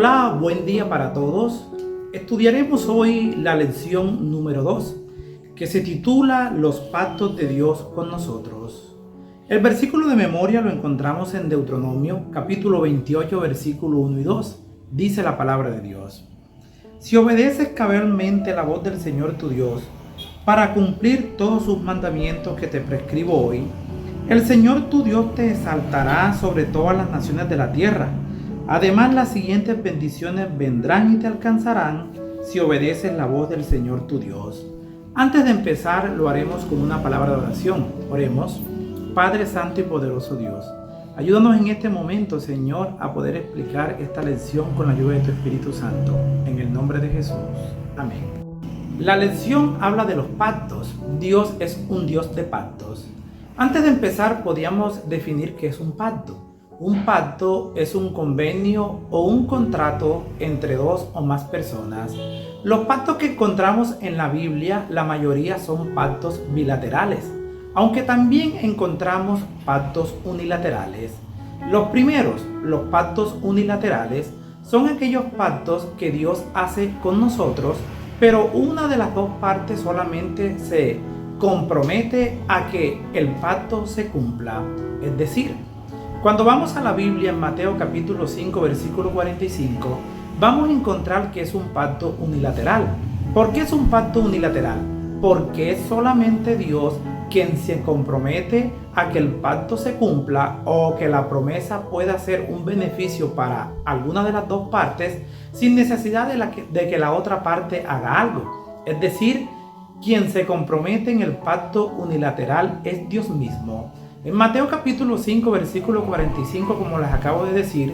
Hola, buen día para todos. Estudiaremos hoy la lección número 2, que se titula Los pactos de Dios con nosotros. El versículo de memoria lo encontramos en Deuteronomio, capítulo 28, versículo 1 y 2. Dice la palabra de Dios: Si obedeces cabalmente la voz del Señor tu Dios, para cumplir todos sus mandamientos que te prescribo hoy, el Señor tu Dios te exaltará sobre todas las naciones de la tierra. Además, las siguientes bendiciones vendrán y te alcanzarán si obedeces la voz del Señor tu Dios. Antes de empezar, lo haremos con una palabra de oración. Oremos. Padre Santo y poderoso Dios, ayúdanos en este momento, Señor, a poder explicar esta lección con la ayuda de tu Espíritu Santo. En el nombre de Jesús. Amén. La lección habla de los pactos. Dios es un Dios de pactos. Antes de empezar, podríamos definir qué es un pacto. Un pacto es un convenio o un contrato entre dos o más personas. Los pactos que encontramos en la Biblia, la mayoría son pactos bilaterales, aunque también encontramos pactos unilaterales. Los primeros, los pactos unilaterales, son aquellos pactos que Dios hace con nosotros, pero una de las dos partes solamente se compromete a que el pacto se cumpla. Es decir, cuando vamos a la Biblia en Mateo capítulo 5 versículo 45, vamos a encontrar que es un pacto unilateral. ¿Por qué es un pacto unilateral? Porque es solamente Dios quien se compromete a que el pacto se cumpla o que la promesa pueda ser un beneficio para alguna de las dos partes sin necesidad de que la otra parte haga algo. Es decir, quien se compromete en el pacto unilateral es Dios mismo. En Mateo capítulo 5 versículo 45, como les acabo de decir,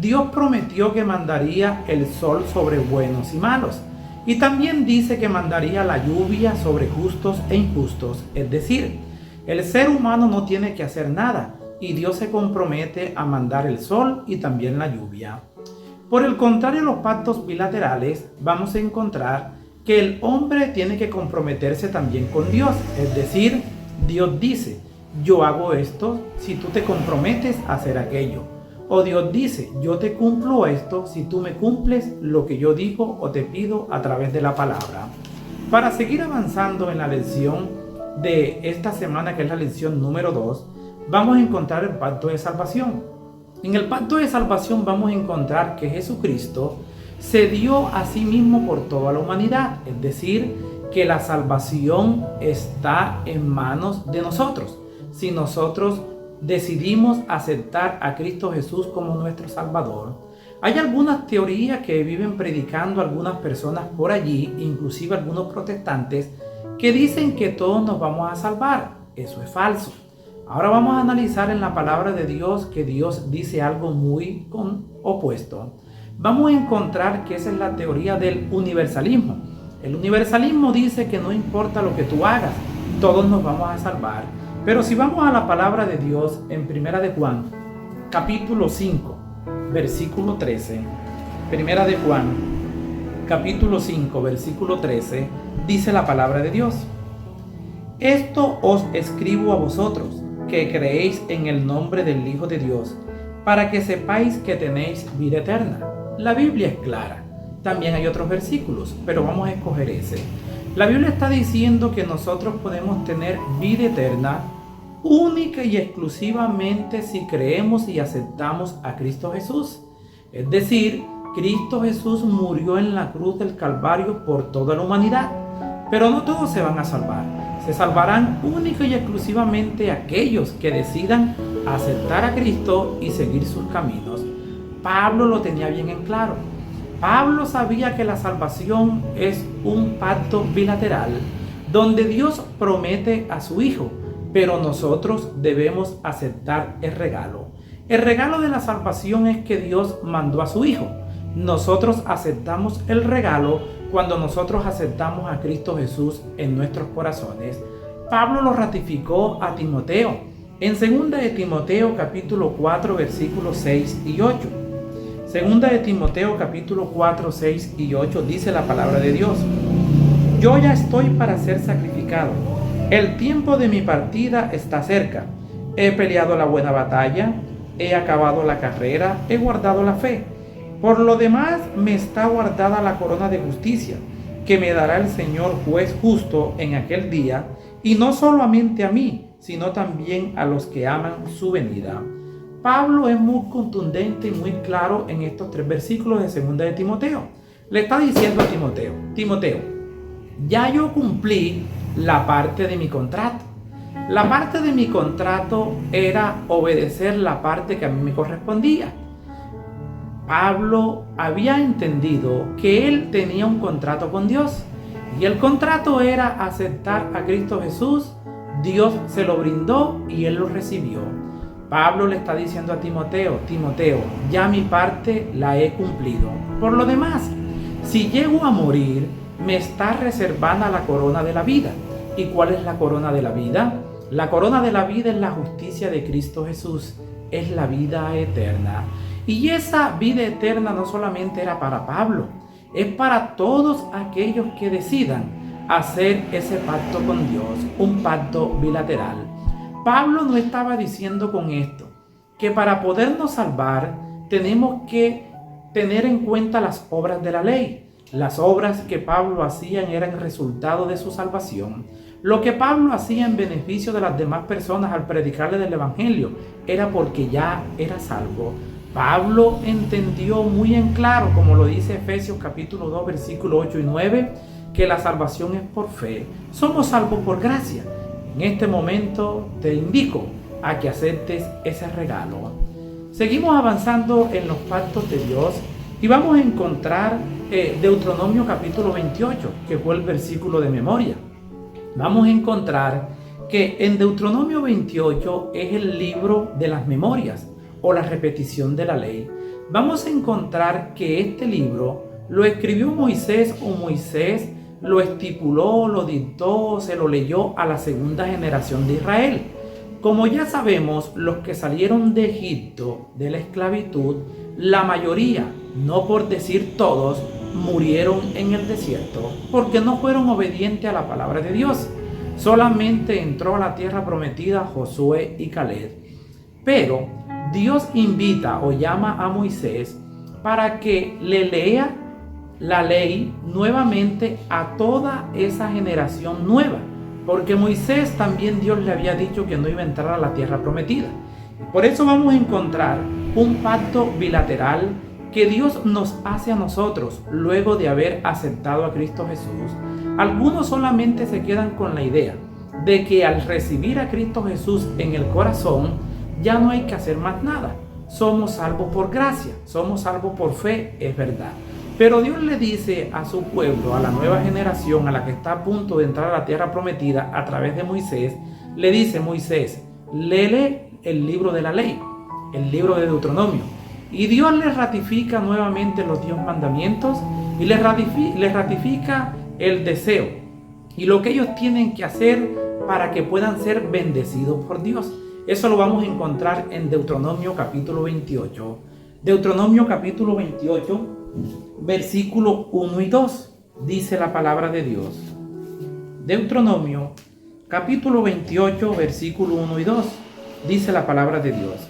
Dios prometió que mandaría el sol sobre buenos y malos. Y también dice que mandaría la lluvia sobre justos e injustos. Es decir, el ser humano no tiene que hacer nada y Dios se compromete a mandar el sol y también la lluvia. Por el contrario, los pactos bilaterales vamos a encontrar que el hombre tiene que comprometerse también con Dios. Es decir, Dios dice: yo hago esto si tú te comprometes a hacer aquello. O Dios dice: yo te cumplo esto si tú me cumples lo que yo digo o te pido a través de la palabra. Para seguir avanzando en la lección de esta semana, que es la lección número 2, vamos a encontrar el pacto de salvación. En el pacto de salvación vamos a encontrar que Jesucristo se dio a sí mismo por toda la humanidad. Es decir, que la salvación está en manos de nosotros. Si nosotros decidimos aceptar a Cristo Jesús como nuestro Salvador. Hay algunas teorías que viven predicando algunas personas por allí, inclusive algunos protestantes, que dicen que todos nos vamos a salvar. Eso es falso. Ahora vamos a analizar en la palabra de Dios que Dios dice algo muy opuesto. Vamos a encontrar que esa es la teoría del universalismo. El universalismo dice que no importa lo que tú hagas, todos nos vamos a salvar. Pero si vamos a la palabra de Dios en Primera de Juan, capítulo 5, versículo 13, Primera de Juan, capítulo 5, versículo 13, dice la palabra de Dios: Esto os escribo a vosotros, que creéis en el nombre del Hijo de Dios, para que sepáis que tenéis vida eterna. La Biblia es clara. También hay otros versículos, pero vamos a escoger ese. La Biblia está diciendo que nosotros podemos tener vida eterna única y exclusivamente si creemos y aceptamos a Cristo Jesús. Es decir, Cristo Jesús murió en la cruz del Calvario por toda la humanidad, pero no todos se van a salvar. Se salvarán única y exclusivamente aquellos que decidan aceptar a Cristo y seguir sus caminos. Pablo lo tenía bien en claro. Pablo sabía que la salvación es un pacto bilateral donde Dios promete a su Hijo, pero nosotros debemos aceptar el regalo. El regalo de la salvación es que Dios mandó a su Hijo. Nosotros aceptamos el regalo cuando nosotros aceptamos a Cristo Jesús en nuestros corazones. Pablo lo ratificó a Timoteo en 2 de Timoteo capítulo 4 versículos 6 y 8. Segunda de Timoteo capítulo 4, 6 y 8 dice la palabra de Dios: Yo ya estoy para ser sacrificado. El tiempo de mi partida está cerca. He peleado la buena batalla, he acabado la carrera, he guardado la fe. Por lo demás me está guardada la corona de justicia, que me dará el Señor juez justo en aquel día, y no solamente a mí, sino también a los que aman su venida. Pablo es muy contundente y muy claro en estos 3 versículos de 2 de Timoteo. Le está diciendo a Timoteo, Timoteo, ya yo cumplí la parte de mi contrato. La parte de mi contrato era obedecer la parte que a mí me correspondía. Pablo había entendido que él tenía un contrato con Dios y el contrato era aceptar a Cristo Jesús. Dios se lo brindó y él lo recibió. Pablo le está diciendo a Timoteo, Timoteo, ya mi parte la he cumplido. Por lo demás, si llego a morir, me está reservada la corona de la vida. ¿Y cuál es la corona de la vida? La corona de la vida es la justicia de Cristo Jesús, es la vida eterna. Y esa vida eterna no solamente era para Pablo, es para todos aquellos que decidan hacer ese pacto con Dios, un pacto bilateral. Pablo no estaba diciendo con esto que para podernos salvar tenemos que tener en cuenta las obras de la ley. Las obras que Pablo hacía eran resultado de su salvación. Lo que Pablo hacía en beneficio de las demás personas al predicarle del Evangelio era porque ya era salvo. Pablo entendió muy en claro, como lo dice Efesios capítulo 2, versículos 8 y 9, que la salvación es por fe. Somos salvos por gracia. En este momento te invito a que aceptes ese regalo. Seguimos avanzando en los pactos de Dios y vamos a encontrar Deuteronomio capítulo 28, que fue el versículo de memoria. Vamos a encontrar que en Deuteronomio 28 es el libro de las memorias o la repetición de la ley. Vamos a encontrar que este libro lo escribió Moisés o Moisés lo estipuló, lo dictó, se lo leyó a la segunda generación de Israel. Como ya sabemos, los que salieron de Egipto, de la esclavitud, la mayoría, no por decir todos, murieron en el desierto porque no fueron obedientes a la palabra de Dios. Solamente entró a la tierra prometida Josué y Caleb. Pero Dios invita o llama a Moisés para que le lea la ley nuevamente a toda esa generación nueva, porque Moisés también Dios le había dicho que no iba a entrar a la tierra prometida. Por eso vamos a encontrar un pacto bilateral que Dios nos hace a nosotros luego de haber aceptado a Cristo Jesús. Algunos solamente se quedan con la idea de que al recibir a Cristo Jesús en el corazón ya no hay que hacer más nada. Somos salvos por gracia, somos salvos por fe, es verdad. Pero Dios le dice a su pueblo, a la nueva generación, a la que está a punto de entrar a la tierra prometida a través de Moisés, le dice: Moisés, léele el libro de la ley, el libro de Deuteronomio. Y Dios les ratifica nuevamente los 10 mandamientos y les ratifica el deseo y lo que ellos tienen que hacer para que puedan ser bendecidos por Dios. Eso lo vamos a encontrar en Deuteronomio capítulo 28. Deuteronomio capítulo 28, versículo 1 y 2, dice la palabra de Dios. Deuteronomio capítulo 28, versículo 1 y 2, dice la palabra de Dios.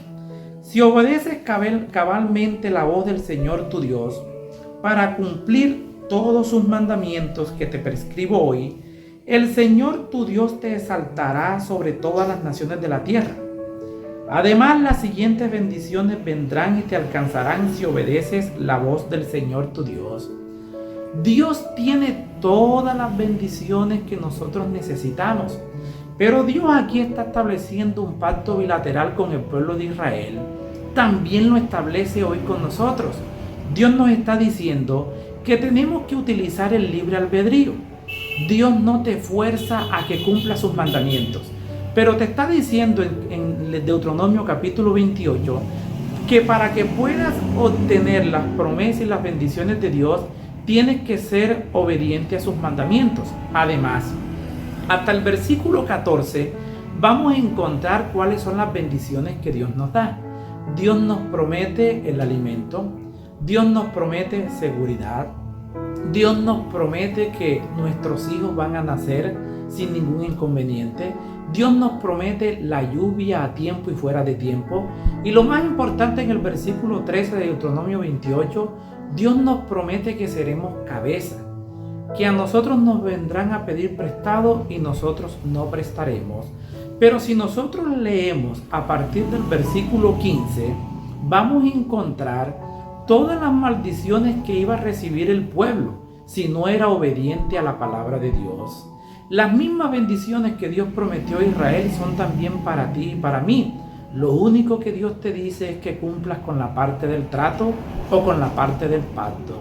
Si obedeces cabalmente la voz del Señor tu Dios, para cumplir todos sus mandamientos que te prescribo hoy, el Señor tu Dios te exaltará sobre todas las naciones de la tierra. Además, las siguientes bendiciones vendrán y te alcanzarán si obedeces la voz del Señor tu Dios. Dios tiene todas las bendiciones que nosotros necesitamos, pero Dios aquí está estableciendo un pacto bilateral con el pueblo de Israel. También lo establece hoy con nosotros. Dios nos está diciendo que tenemos que utilizar el libre albedrío. Dios no te fuerza a que cumpla sus mandamientos, pero te está diciendo en Deuteronomio capítulo 28 que para que puedas obtener las promesas y las bendiciones de Dios, tienes que ser obediente a sus mandamientos. Además, hasta el versículo 14 vamos a encontrar cuáles son las bendiciones que Dios nos da. Dios nos promete el alimento, Dios nos promete seguridad, Dios nos promete que nuestros hijos van a nacer sin ningún inconveniente. Dios nos promete la lluvia a tiempo y fuera de tiempo. Y lo más importante, en el versículo 13 de Deuteronomio 28, Dios nos promete que seremos cabeza, que a nosotros nos vendrán a pedir prestado y nosotros no prestaremos. Pero si nosotros leemos a partir del versículo 15, vamos a encontrar todas las maldiciones que iba a recibir el pueblo si no era obediente a la palabra de Dios. Las mismas bendiciones que Dios prometió a Israel son también para ti y para mí. Lo único que Dios te dice es que cumplas con la parte del trato o con la parte del pacto.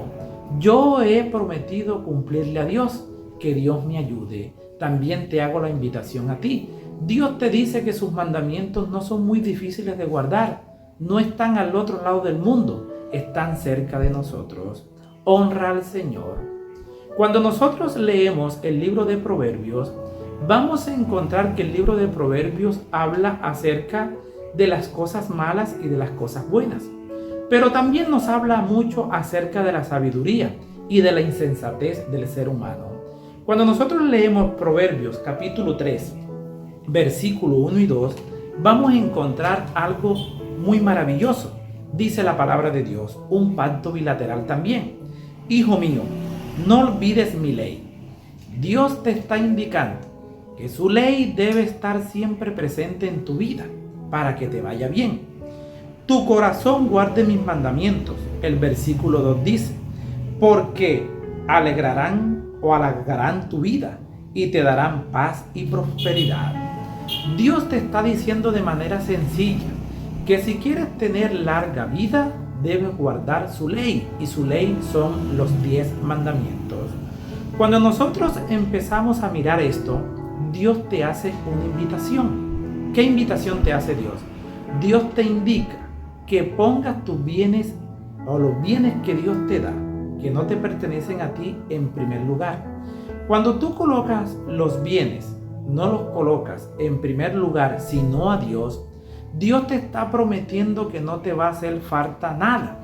Yo he prometido cumplirle a Dios, que Dios me ayude. También te hago la invitación a ti. Dios te dice que sus mandamientos no son muy difíciles de guardar. No están al otro lado del mundo, están cerca de nosotros. Honra al Señor. Cuando nosotros leemos el libro de Proverbios, vamos a encontrar que el libro de Proverbios habla acerca de las cosas malas y de las cosas buenas. Pero también nos habla mucho acerca de la sabiduría y de la insensatez del ser humano. Cuando nosotros leemos Proverbios capítulo 3, versículo 1 y 2, vamos a encontrar algo muy maravilloso. Dice la palabra de Dios, un pacto bilateral también. Hijo mío, no olvides mi ley. Dios te está indicando que su ley debe estar siempre presente en tu vida para que te vaya bien. Tu corazón guarde mis mandamientos. El versículo 2 dice, porque alegrarán o halagarán tu vida y te darán paz y prosperidad. Dios te está diciendo de manera sencilla que si quieres tener larga vida, debes guardar su ley, y su ley son los 10 mandamientos. Cuando nosotros empezamos a mirar esto, Dios te hace una invitación. ¿Qué invitación te hace Dios? Dios te indica que pongas tus bienes o los bienes que Dios te da, que no te pertenecen a ti, en primer lugar. Cuando tú colocas los bienes, no los colocas en primer lugar, sino a Dios, Dios te está prometiendo que no te va a hacer falta nada.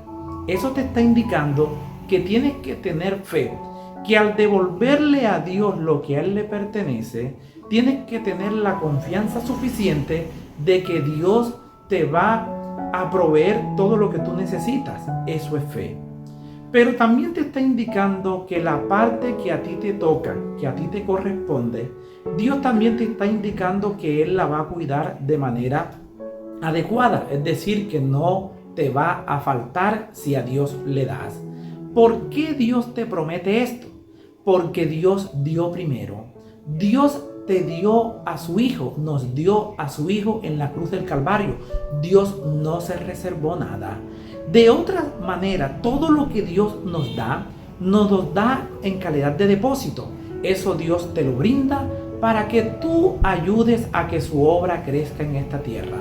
Eso te está indicando que tienes que tener fe, que al devolverle a Dios lo que a Él le pertenece, tienes que tener la confianza suficiente de que Dios te va a proveer todo lo que tú necesitas. Eso es fe. Pero también te está indicando que la parte que a ti te toca, que a ti te corresponde, Dios también te está indicando que Él la va a cuidar de manera adecuada, es decir, que no te va a faltar si a Dios le das. ¿Por qué Dios te promete esto? Porque Dios dio primero. Dios te dio a su Hijo, nos dio a su Hijo en la cruz del Calvario. Dios no se reservó nada. De otra manera, todo lo que Dios nos da en calidad de depósito. Eso Dios te lo brinda para que tú ayudes a que su obra crezca en esta tierra.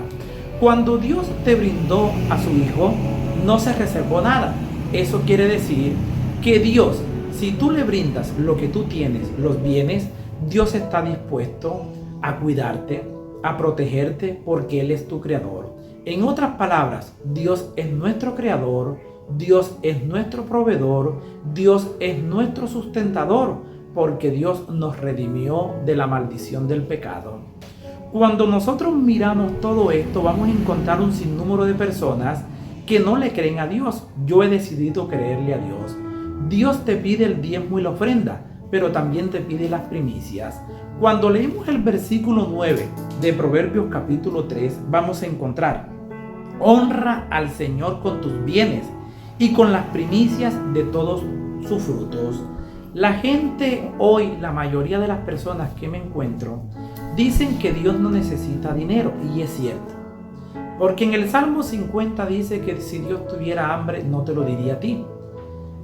Cuando Dios te brindó a su Hijo, no se reservó nada. Eso quiere decir que Dios, si tú le brindas lo que tú tienes, los bienes, Dios está dispuesto a cuidarte, a protegerte, porque Él es tu creador. En otras palabras, Dios es nuestro creador, Dios es nuestro proveedor, Dios es nuestro sustentador, porque Dios nos redimió de la maldición del pecado. Cuando nosotros miramos todo esto, vamos a encontrar un sinnúmero de personas que no le creen a Dios. Yo he decidido creerle a Dios. Dios te pide el diezmo y la ofrenda, pero también te pide las primicias. Cuando leemos el versículo 9 de Proverbios capítulo 3, vamos a encontrar: honra al Señor con tus bienes y con las primicias de todos sus frutos. La gente hoy, la mayoría de las personas que me encuentro, dicen que Dios no necesita dinero, y es cierto. Porque en el Salmo 50 dice que si Dios tuviera hambre, no te lo diría a ti.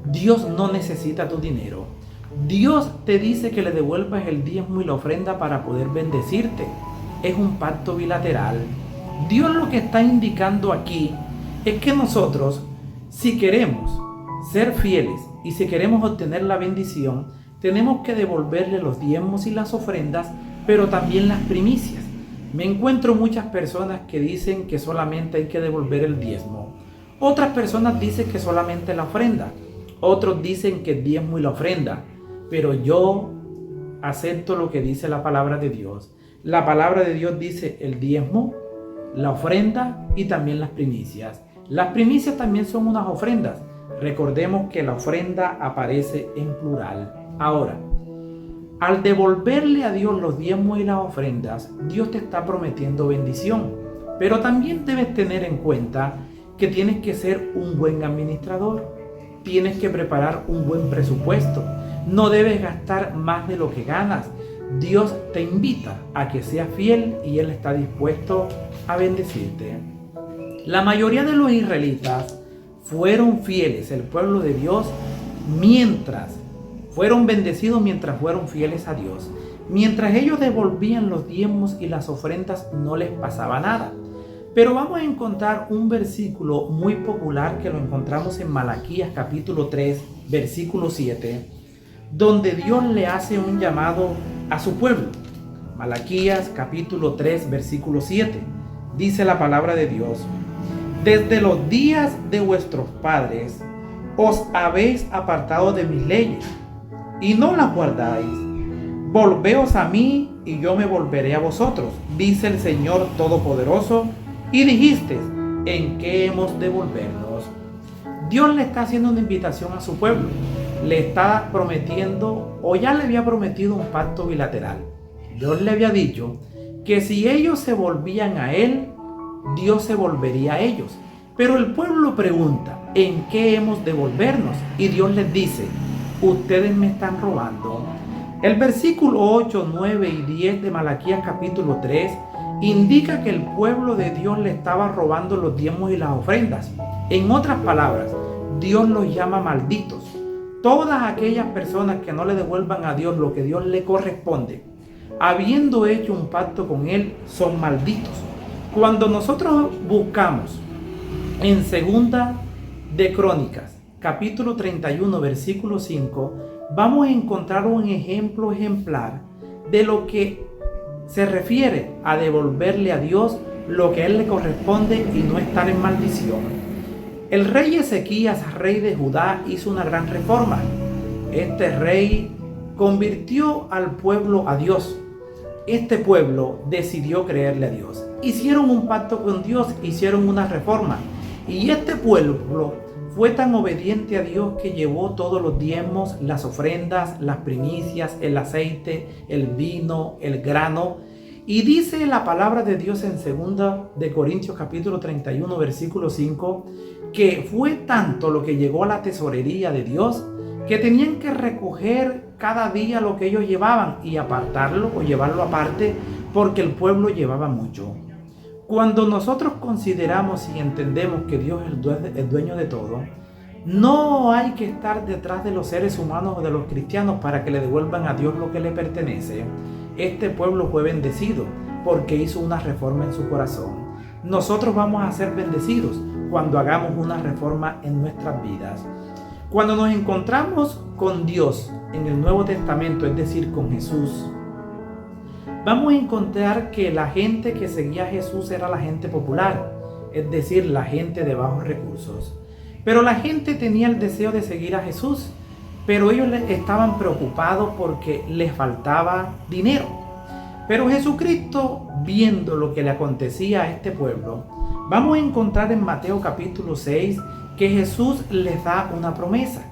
Dios no necesita tu dinero. Dios te dice que le devuelvas el diezmo y la ofrenda para poder bendecirte. Es un pacto bilateral. Dios lo que está indicando aquí es que nosotros, si queremos ser fieles y si queremos obtener la bendición, tenemos que devolverle los diezmos y las ofrendas, pero también las primicias. Me encuentro muchas personas que dicen que solamente hay que devolver el diezmo. Otras personas dicen que solamente la ofrenda. Otros dicen que el diezmo y la ofrenda. Pero yo acepto lo que dice la palabra de Dios, La palabra de Dios dice el diezmo, la ofrenda y también las primicias. Las primicias también son unas ofrendas. Recordemos que la ofrenda aparece en plural. Ahora, al devolverle a Dios los diezmos y las ofrendas, Dios te está prometiendo bendición. Pero también debes tener en cuenta que tienes que ser un buen administrador. Tienes que preparar un buen presupuesto. No debes gastar más de lo que ganas. Dios te invita a que seas fiel y Él está dispuesto a bendecirte. La mayoría de los israelitas fueron fieles, el pueblo de Dios, fueron bendecidos mientras fueron fieles a Dios. Mientras ellos devolvían los diezmos y las ofrendas, no les pasaba nada. Pero vamos a encontrar un versículo muy popular que lo encontramos en Malaquías capítulo 3, versículo 7, donde Dios le hace un llamado a su pueblo. Malaquías capítulo 3, versículo 7. Dice la palabra de Dios: desde los días de vuestros padres os habéis apartado de mis leyes y no las guardáis. Volveos a mí y yo me volveré a vosotros, dice el Señor Todopoderoso. Y dijiste: ¿en qué hemos de volvernos? Dios le está haciendo una invitación a su pueblo. Le está prometiendo, o ya le había prometido, un pacto bilateral. Dios le había dicho que si ellos se volvían a Él, Dios se volvería a ellos. Pero el pueblo pregunta: ¿en qué hemos de volvernos? Y Dios les dice: ustedes me están robando. El versículo 8, 9 y 10 de Malaquías capítulo 3 indica que el pueblo de Dios le estaba robando los diezmos y las ofrendas. En otras palabras, Dios los llama malditos. Todas aquellas personas que no le devuelvan a Dios lo que Dios le corresponde, habiendo hecho un pacto con Él, son malditos. Cuando nosotros buscamos en Segunda de Crónicas, capítulo 31, versículo 5, vamos a encontrar un ejemplo ejemplar de lo que se refiere a devolverle a Dios lo que a Él le corresponde y no estar en maldición. El rey Ezequías, rey de Judá, hizo una gran reforma. Este rey convirtió al pueblo a Dios. Este pueblo decidió creerle a Dios. Hicieron un pacto con Dios, hicieron una reforma. Y este pueblo fue tan obediente a Dios que llevó todos los diezmos, las ofrendas, las primicias, el aceite, el vino, el grano. Y dice la palabra de Dios en 2 de Corintios capítulo 31, versículo 5, que fue tanto lo que llegó a la tesorería de Dios que tenían que recoger cada día lo que ellos llevaban y apartarlo o llevarlo aparte, porque el pueblo llevaba mucho. Cuando nosotros consideramos y entendemos que Dios es el dueño de todo, no hay que estar detrás de los seres humanos o de los cristianos para que le devuelvan a Dios lo que le pertenece. Este pueblo fue bendecido porque hizo una reforma en su corazón. Nosotros vamos a ser bendecidos cuando hagamos una reforma en nuestras vidas. Cuando nos encontramos con Dios en el Nuevo Testamento, es decir, con Jesús, vamos a encontrar que la gente que seguía a Jesús era la gente popular, es decir, la gente de bajos recursos. Pero la gente tenía el deseo de seguir a Jesús, pero ellos estaban preocupados porque les faltaba dinero. Pero Jesucristo, viendo lo que le acontecía a este pueblo, vamos a encontrar en Mateo capítulo 6 que Jesús les da una promesa.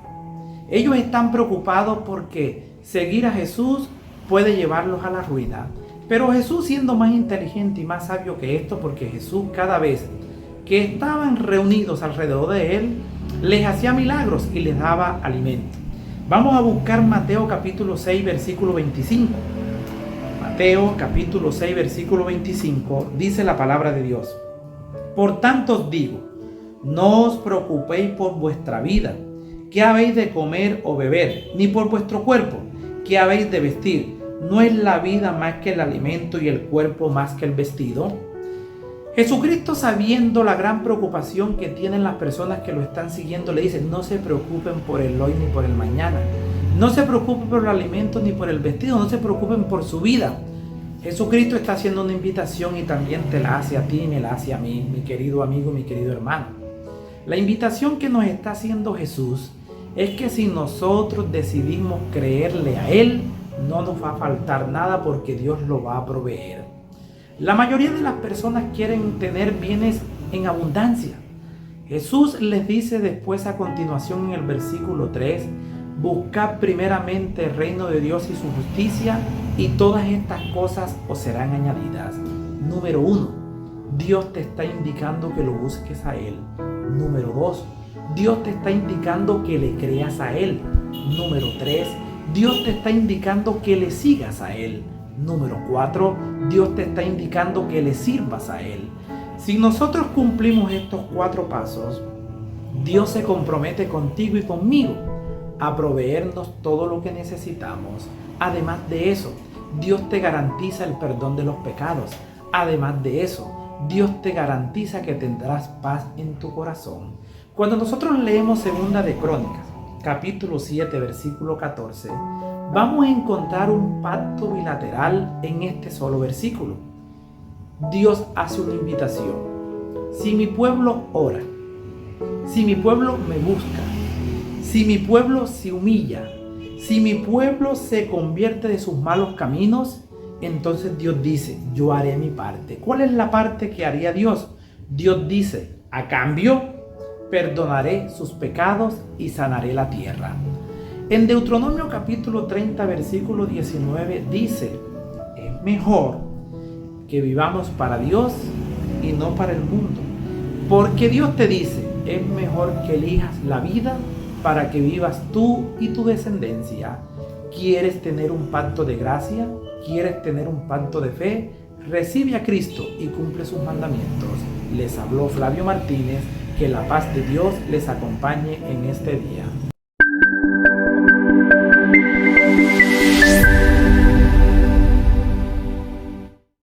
Ellos están preocupados porque seguir a Jesús puede llevarlos a la ruina. Pero Jesús, siendo más inteligente y más sabio que esto, porque Jesús cada vez que estaban reunidos alrededor de Él, les hacía milagros y les daba alimento. Vamos a buscar Mateo capítulo 6, versículo 25. Mateo capítulo 6, versículo 25, dice la palabra de Dios: por tanto os digo, no os preocupéis por vuestra vida, qué habéis de comer o beber, ni por vuestro cuerpo, qué habéis de vestir. ¿No es la vida más que el alimento y el cuerpo más que el vestido? Jesucristo, sabiendo la gran preocupación que tienen las personas que lo están siguiendo, le dice: no se preocupen por el hoy ni por el mañana. No se preocupen por el alimento ni por el vestido. No se preocupen por su vida. Jesucristo está haciendo una invitación y también te la hace a ti y me la hace a mí, mi querido amigo, mi querido hermano. La invitación que nos está haciendo Jesús es que si nosotros decidimos creerle a Él, no nos va a faltar nada porque Dios lo va a proveer. La mayoría de las personas quieren tener bienes en abundancia. Jesús les dice después a continuación en el versículo 3, buscad primeramente el reino de Dios y su justicia y todas estas cosas os serán añadidas. Número 1, Dios te está indicando que lo busques a Él. Número 2, Dios te está indicando que le creas a Él. Número 3, Dios te está indicando que le sigas a Él. Número 4, Dios te está indicando que le sirvas a Él. Si nosotros cumplimos estos 4 pasos, Dios se compromete contigo y conmigo a proveernos todo lo que necesitamos. Además de eso, Dios te garantiza el perdón de los pecados. Además de eso, Dios te garantiza que tendrás paz en tu corazón. Cuando nosotros leemos 2 de Crónicas, capítulo 7, versículo 14, vamos a encontrar un pacto bilateral en este solo versículo. Dios hace una invitación. Si mi pueblo ora, si mi pueblo me busca, si mi pueblo se humilla, si mi pueblo se convierte de sus malos caminos, entonces Dios dice, yo haré mi parte. ¿Cuál es la parte que haría Dios? Dios dice, a cambio, perdonaré sus pecados y sanaré la tierra. En Deuteronomio capítulo 30, versículo 19 dice, es mejor que vivamos para Dios y no para el mundo. Porque Dios te dice, es mejor que elijas la vida para que vivas tú y tu descendencia. ¿Quieres tener un pacto de gracia? ¿Quieres tener un pacto de fe? Recibe a Cristo y cumple sus mandamientos. Les habló Flavio Martínez. Que la paz de Dios les acompañe en este día.